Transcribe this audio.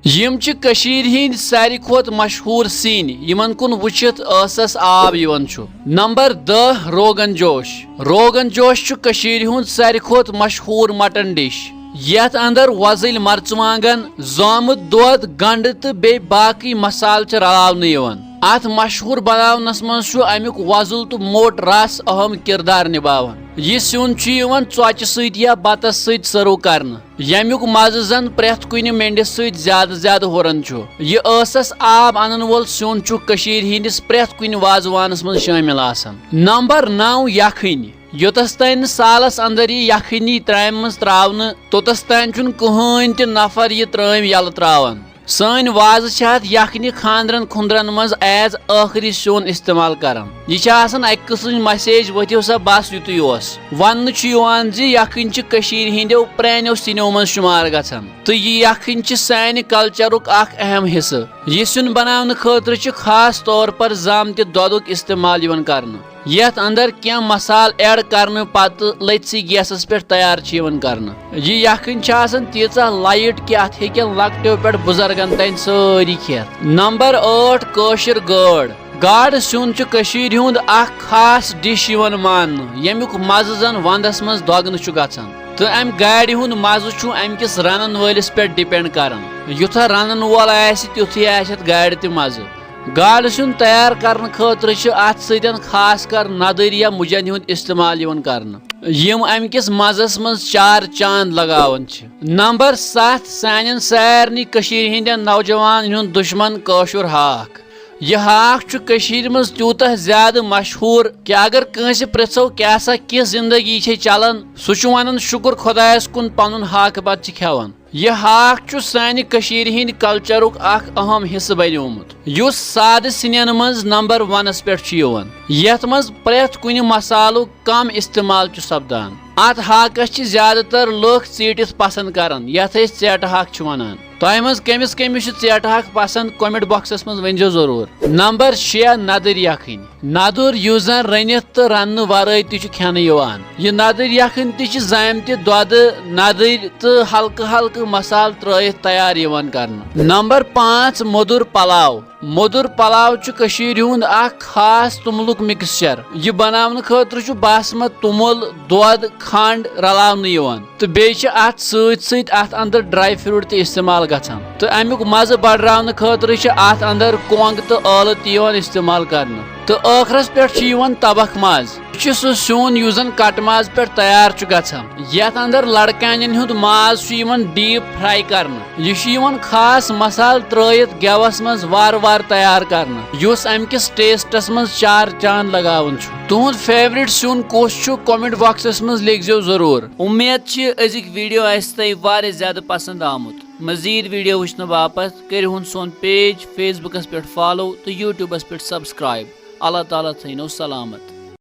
यम च कशीर हिंद सारी खोत मशहूर सीन यमन कुन वुचित असस आब यवन छु। नंबर 10 रोगन जोश। रोगन जोश छु कशीर हुंद सारी खोत मशहूर मटन डिश। यथ अंदर वजिल मर्चमांगन जोमुत दोद गंड तो बे बाकी मसाल च रलावने यवन। अत मशहूर बनावनस मज छु अमुक वजुल तो मोट रस अहम किरदार निभावन। यह सिउन छु यवन च्वाचि सहित या बतस सहित सर्व करन यमुक मज़ जन प्रेथ कुन मेंडिस सहित ज्यादा हुरन छु। यह असस आब अनन वोल सिउन छु कशीर हिंदिस प्रेथ कुन वाजवानस मज शामिल आसन। नंबर 9 यखनी। योतस तान सालस अंदर यह यखनी त्राम मज त्रावन तोतस तान छुन कहीं ते नफर यह त्राम यल त्रावन। सन वाज छत यखनी खानदरन खुंदरन मज एज आखिरी सोन इस्तेमाल करन। यह अक किस्म मैसेज वथियो सा बस युतुय ओस। वन यखन कशीर हिंदो प्रानो सिनो मज शुमार गछन तो यह यखन सान कल्चरुक अख अहम हिस्सा। यह सिन बनाने खतर खास तौर पर जामत दोदुक इस्तेमाल यवन करन। यथ अंदर क्या मसाल ऐड करने पत लथसी गैसस पे तैयार करन। यह यखन तीचा लाइट कि अत हेकन लकटो पे बुजुर्गन तन सारी खेत। नंबर 8 कशिर गाड़। गाड़ सिउन कशीर हुंद अख खास डिश यवन मान यमुक मज़ जन वंदस मज दोगन गछन तो अम गाड़ हुंद मज़ छु अमकिस रनन वलिस पे डिपेंड करन। युथा रनन वोल आसि तुथुय आसत गाड़ ते मज़। गाड़ सुन तैयार करने खतर अत सतन खास कर नदर या मुजन हुंद इस्तेमाल यवन करन यम अमकिस मज़स मज 4 चांद लगावन। नंबर 7 सान सारनी कशीर हिंदन नौजवान हुंद दुश्मन कशुर हाक। यह हाक छु कशीर मज त्यूतः ज्यादा मशहूर कि अगर कंस पृछो क्या सा किस जिंदगी छे चलन सु वनन शुक्र खुदायस कुन पनुन हाक बत खेवन। यह हाक छु सानि कशीर हिंद कल्चरुक अख अहम हिस्सा बन्योमुत युस साद सिनन मज नंबर 1 पे यवन। यथ मज प्रेथ कुन मसालुक कम इस्तेमाल छु सपदान। अत हाकस ज्यादातर लोग चीटित पसंद करन यथ चेट हाक वनान। तह मज कमिस कमिस चेट हाक पसंद कमेंट बॉक्सस मज वनजो जरूर। नंबर 6 नदर यखनी। नदुर युस जन रनित तो रन वराई तु खेन यवान। यह नदर यखन तह जामत दोद नदर तो हल्क हल्क मसाल त्रयित तैयार यवन करन। नंबर 5 मोदुर पलाव। मोदुर पलाव कशीर हुंद अख खास तुमुलुक मिक्सचर। यह बनाने खतर बासमत तुमुल दोद खंड रलावन यवन तो बेच अत सत अत अंदर ड्राई फ्रूट ते इस्तेमाल गछन तो अमुक मज़ बढ़ाने खतर अत अंदर कोंग तो आल ते इस्तेमाल करन तो आखरस पे तबख माज सह सून युस जन कट माज पे तैयार गछन। यथ अंदर लड़कान हुंद माज डीप फ्राई करन। यह खास मसाल त्रयित गेवस मज वार वार तैयार करन युस अमकिस टेस्टस मज 4 चांद लगावन। तुहद फेवरेट सून कुस कमेंट बॉक्सस मज लिखजो जरूर। उम्मीद अजिक वीडियो तह ज्यादा पसंद आमुत। मजीद वीडियो वुचन बापत कर सोन पेज फेसबुकस पे फॉलो तो यूट्यूबस पे सब्सक्राइब। अल्लाह ताला थैनो सलामत।